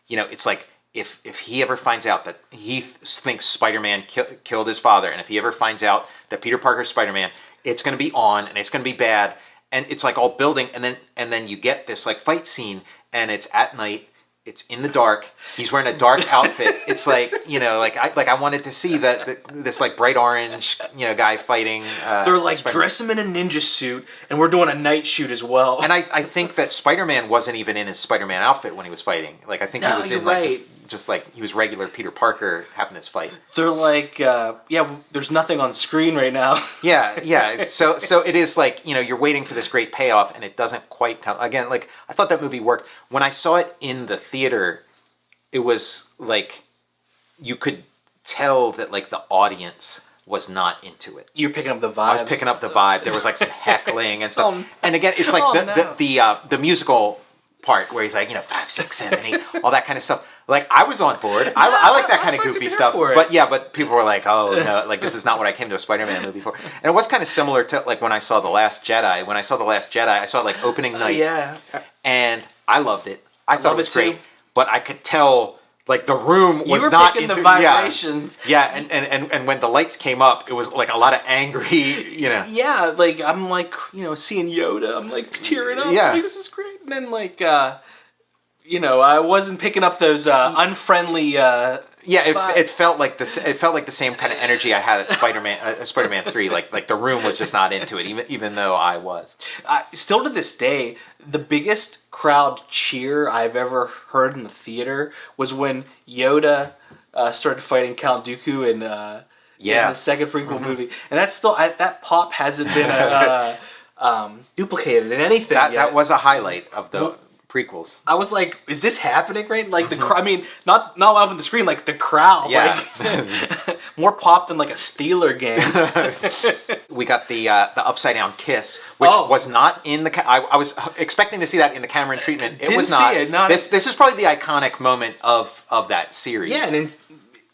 S1: it's like if he ever finds out that he thinks Spider-Man killed his father, and if he ever finds out that Peter Parker's Spider-Man, it's going to be on, and it's going to be bad. and it's like all building, and then you get this like fight scene, and it's at night. It's in the dark. He's wearing a dark outfit. It's like, I wanted to see this like bright orange, guy fighting.
S2: They're like,
S1: Spider-Man.
S2: dress him in a ninja suit, and we're doing a night shoot as well.
S1: And I think that Spider-Man wasn't even in his Spider-Man outfit when he was fighting. Like, I think he was in like just like he was regular Peter Parker having his fight.
S2: They're like, there's nothing on screen right now.
S1: Yeah. So it is like, you're waiting for this great payoff, and it doesn't quite come. Again, like, I thought that movie worked. When I saw it in the theater, it was like you could tell that like the audience was not into it.
S2: You're picking up the vibes.
S1: I was picking up the vibe. There was like some heckling and stuff. And again, it's like the musical part where he's like, 5, 6, 7, 8, all that kind of stuff. Like, I was on board. I like that kind of goofy stuff. But people were like, oh no, like this is not what I came to a Spider-Man movie for. And it was kind of similar to like when I saw The Last Jedi. When I saw The Last Jedi, I saw it like opening night.
S2: Yeah.
S1: And I loved it. I thought it was great. But I could tell like the room was not into
S2: the vibrations.
S1: Yeah, and when the lights came up, it was like a lot of angry,
S2: Yeah, like I'm like, seeing Yoda, I'm like tearing up.
S1: Yeah.
S2: Like, this is great. And then like I wasn't picking up those unfriendly
S1: it felt like the same kind of energy I had at Spider-Man 3. Like the room was just not into it, even though I was.
S2: Still to this day, the biggest crowd cheer I've ever heard in the theater was when Yoda started fighting Count Dooku in the second prequel movie, and that's still that pop hasn't been duplicated in anything yet.
S1: That was a highlight of the prequels.
S2: I was like, is this happening right? Like I mean, not up on the screen, like the crowd.
S1: Yeah.
S2: Like, more pop than like a Steeler game.
S1: We got the upside down kiss, which was not in the. I was expecting to see that in the Cameron treatment. It was not. This is probably the iconic moment of that series.
S2: Yeah, and in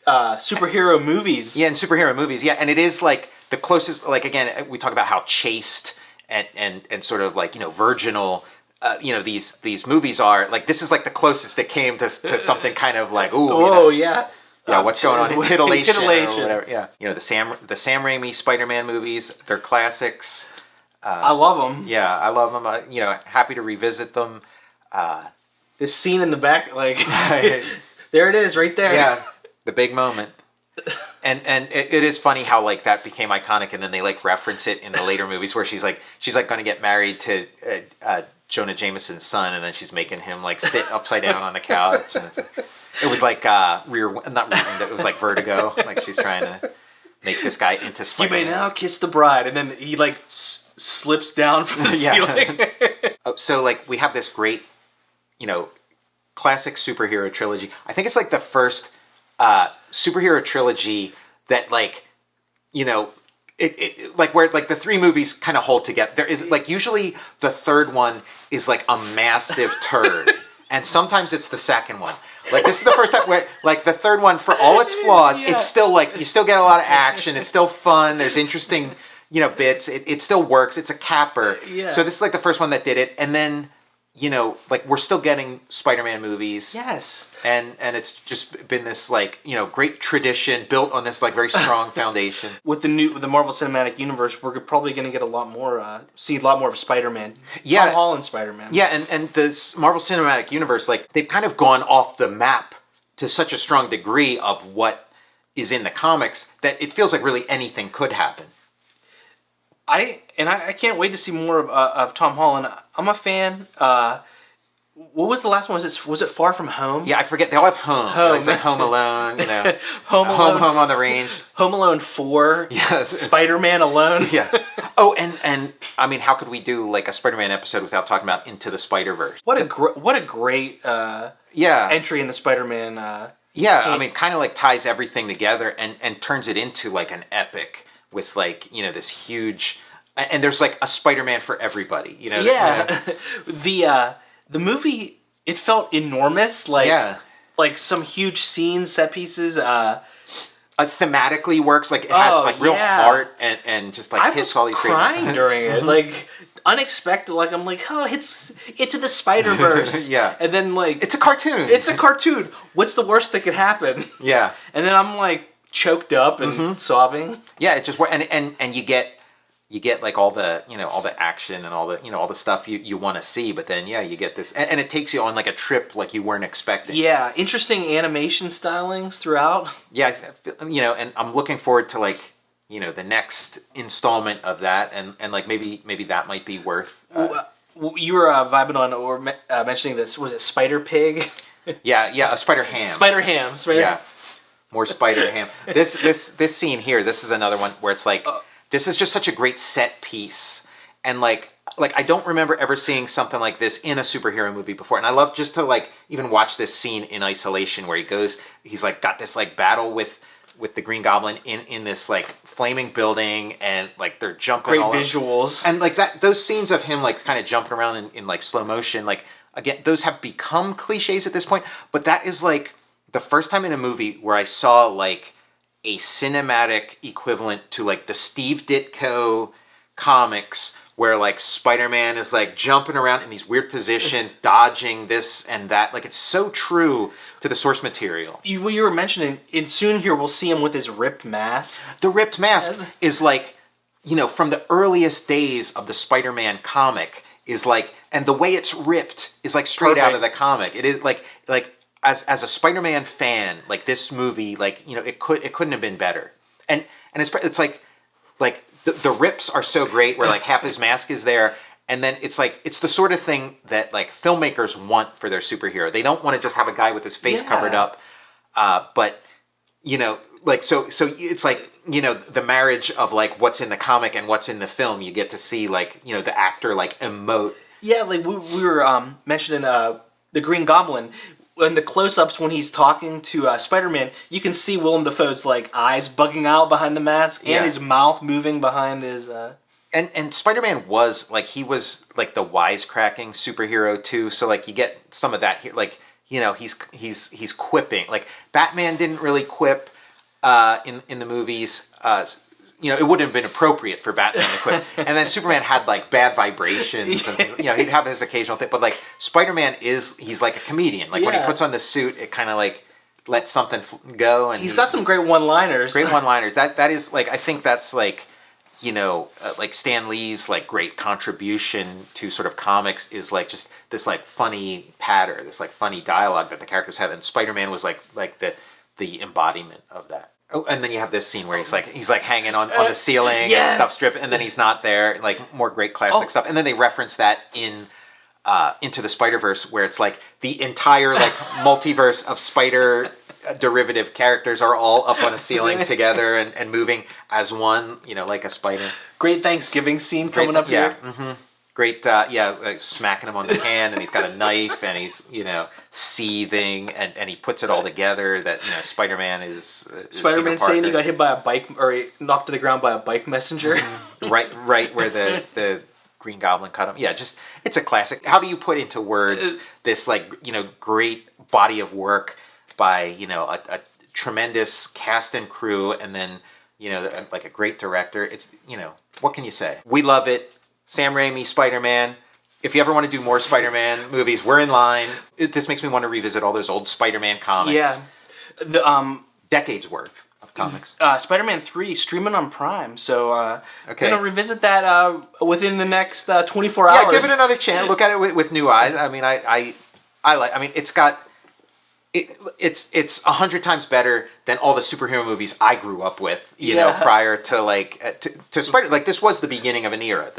S2: superhero movies.
S1: Yeah, in superhero movies. Yeah, and it is like the closest. Like again, we talk about how chaste and sort of like virginal. These movies are like, this is like the closest it came to something kind of like, ooh.
S2: Yeah.
S1: Yeah, what's going on? Titillation. Or whatever. Yeah. The Sam Raimi Spider-Man movies, they're classics.
S2: I love them.
S1: Yeah, I love them. Happy to revisit them.
S2: This scene in the back, like, there it is right there.
S1: Yeah, the big moment. And it is funny how like that became iconic, and then they like reference it in the later movies where she's like going to get married to Jonah Jameson's son, and then she's making him like sit upside down on the couch. And it was like not Rear Window, it was like Vertigo. Like she's trying to make this guy into Spider-Man.
S2: You may now kiss the bride, and then he like slips down from the ceiling.
S1: So like we have this great, classic superhero trilogy. I think it's like the first superhero trilogy that like, it like where like the three movies kind of hold together. There is like usually the third one is like a massive turd, and sometimes it's the second one. Like this is the first time where like the third one, for all its flaws, it's still like you still get a lot of action. It's still fun. There's interesting bits. It still works. It's a capper.
S2: Yeah.
S1: So this is like the first one that did it, and then like we're still getting Spider-Man movies.
S2: Yes.
S1: And it's just been this like, great tradition built on this like very strong foundation.
S2: With the Marvel Cinematic Universe, we're probably going to get see a lot more of Spider-Man.
S1: Yeah.
S2: Tom Holland Spider-Man.
S1: Yeah, and this Marvel Cinematic Universe, like they've kind of gone off the map to such a strong degree of what is in the comics that it feels like really anything could happen.
S2: I can't wait to see more of Tom Holland. I'm a fan. What was the last one? Was it Far From Home?
S1: Yeah, I forget. They all have home. It's like Home Alone,
S2: Home Alone.
S1: Home on the Range.
S2: Home Alone 4.
S1: Yes.
S2: Spider-Man Alone.
S1: Yeah. Oh, and I mean, how could we do like a Spider-Man episode without talking about Into the Spider-Verse?
S2: What a great entry in the Spider-Man.
S1: I mean, kind of like ties everything together and turns it into like an epic with like this huge, and there's like a Spider-Man for everybody.
S2: Yeah. The movie, it felt enormous, like some huge scenes, set pieces.
S1: Thematically works, like it has like real heart and just like hits all these.
S2: I was crying during it, like unexpected. Like I'm like, it's Into the Spider-Verse.
S1: Yeah,
S2: and then like
S1: it's a cartoon.
S2: It's a cartoon. What's the worst that could happen?
S1: Yeah,
S2: and then I'm like choked up and sobbing.
S1: Yeah, it just and you get you get like all the action and all the stuff you want to see, but then you get this, and it takes you on like a trip like you weren't expecting.
S2: Yeah, interesting animation stylings throughout.
S1: Yeah, and I'm looking forward to like the next installment of that, and like maybe that might be worth.
S2: You were vibing on or mentioning this. Was it Spider Pig?
S1: Yeah, a Spider Ham.
S2: Spider Ham.
S1: Yeah, more Spider Ham. This scene here. This is another one where it's like. This is just such a great set piece, and like I don't remember ever seeing something like this in a superhero movie before. And I love just to like even watch this scene in isolation where he's like got this like battle with the Green Goblin in this like flaming building, and like they're jumping.
S2: Great visuals,
S1: and like those scenes of him like kind of jumping around in like slow motion. Like again, those have become cliches at this point, but that is like the first time in a movie where I saw like a cinematic equivalent to like the Steve Ditko comics where like Spider-Man is like jumping around in these weird positions, dodging this and that. Like it's so true to the source material.
S2: You were mentioning, and soon here we'll see him with his ripped mask.
S1: The ripped mask is like, from the earliest days of the Spider-Man comic is like, and the way it's ripped is like straight out of the comic. It is like as a Spider-Man fan, like this movie, like it couldn't have been better. And it's like the rips are so great where like half his mask is there, and then it's like it's the sort of thing that like filmmakers want for their superhero. They don't want to just have a guy with his face covered up, but like so it's like the marriage of like what's in the comic and what's in the film. You get to see like the actor like emote.
S2: Yeah, like we were mentioning the Green Goblin. In the close-ups when he's talking to Spider-Man, you can see Willem Dafoe's like eyes bugging out behind the mask and his mouth moving behind his.
S1: And Spider-Man was like the wisecracking superhero too. So like you get some of that here. Like he's quipping. Like Batman didn't really quip in the movies. It wouldn't have been appropriate for Batman to quip. And then Superman had like bad vibrations and things. He'd have his occasional thing. But like Spider-Man he's like a comedian. Like when he puts on the suit, it kind of like lets something go. And
S2: he's got some great one-liners.
S1: Great one-liners. That is like, I think that's like, like Stan Lee's like great contribution to sort of comics is like just this like funny patter, this like funny dialogue that the characters have. And Spider-Man was like the embodiment of that. Oh, and then you have this scene where he's like hanging on the ceiling and stuff stripped, and then he's not there. Like more great classic stuff. And then they reference that in Into the Spider-Verse, where it's like the entire like multiverse of Spider derivative characters are all up on a ceiling together and moving as one. Like a spider.
S2: Great Thanksgiving scene coming up here.
S1: Yeah. Mm-hmm. Great, like smacking him on the hand, and he's got a knife, and he's seething, and he puts it all together that Spider-Man is
S2: Spider-Man saying he got hit by a bike or knocked to the ground by a bike messenger.
S1: Mm-hmm. right where the Green Goblin cut him. Yeah, just it's a classic. How do you put into words this like great body of work by a tremendous cast and crew, and then like a great director? It's what can you say? We love it. Sam Raimi, Spider-Man. If you ever want to do more Spider-Man movies, we're in line. This makes me want to revisit all those old Spider-Man comics.
S2: Yeah. The
S1: decades worth of comics.
S2: Spider-Man 3 streaming on Prime. So gonna revisit that within the next 24 hours.
S1: Yeah, give it another chance. Look at it with new eyes. I mean, I like. I mean, it's got. It's 100 times better than all the superhero movies I grew up with, prior to like to Spider. Like this was the beginning of an era.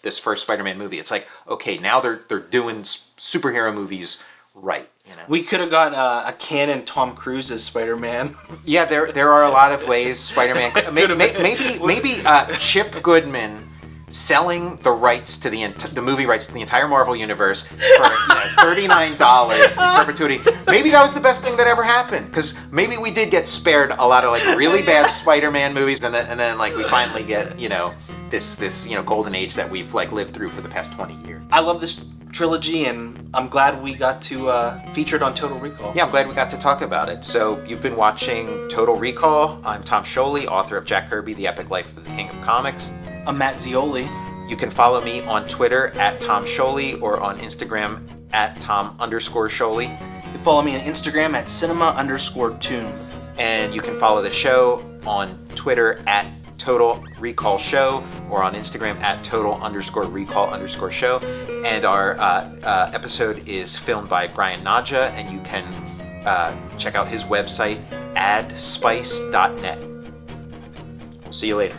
S1: This first Spider-Man movie. It's like, okay, now they're doing superhero movies right.
S2: We could have gotten a canon Tom Cruise as Spider-Man.
S1: Yeah, there are a lot of ways Spider-Man. Maybe Chip Goodman selling the rights to the movie rights to the entire Marvel universe for $39 in perpetuity. Maybe that was the best thing that ever happened, because maybe we did get spared a lot of like really bad Spider-Man movies, and then like we finally get this golden age that we've like lived through for the past 20 years.
S2: I love this trilogy, and I'm glad we got to feature it on Total Recall.
S1: Yeah, I'm glad we got to talk about it. So you've been watching Total Recall. I'm Tom Scioli, author of Jack Kirby, The Epic Life of the King of Comics.
S2: I'm Matt Zeoli.
S1: You can follow me on Twitter at Tom Scioli or on Instagram at Tom_Scioli.
S2: You can follow me on Instagram at cinema_tomb.
S1: And you can follow the show on Twitter at Total Recall Show, or on Instagram at total_recall_show. And our episode is filmed by Brian Naja, and you can check out his website, addspice.net. We'll see you later.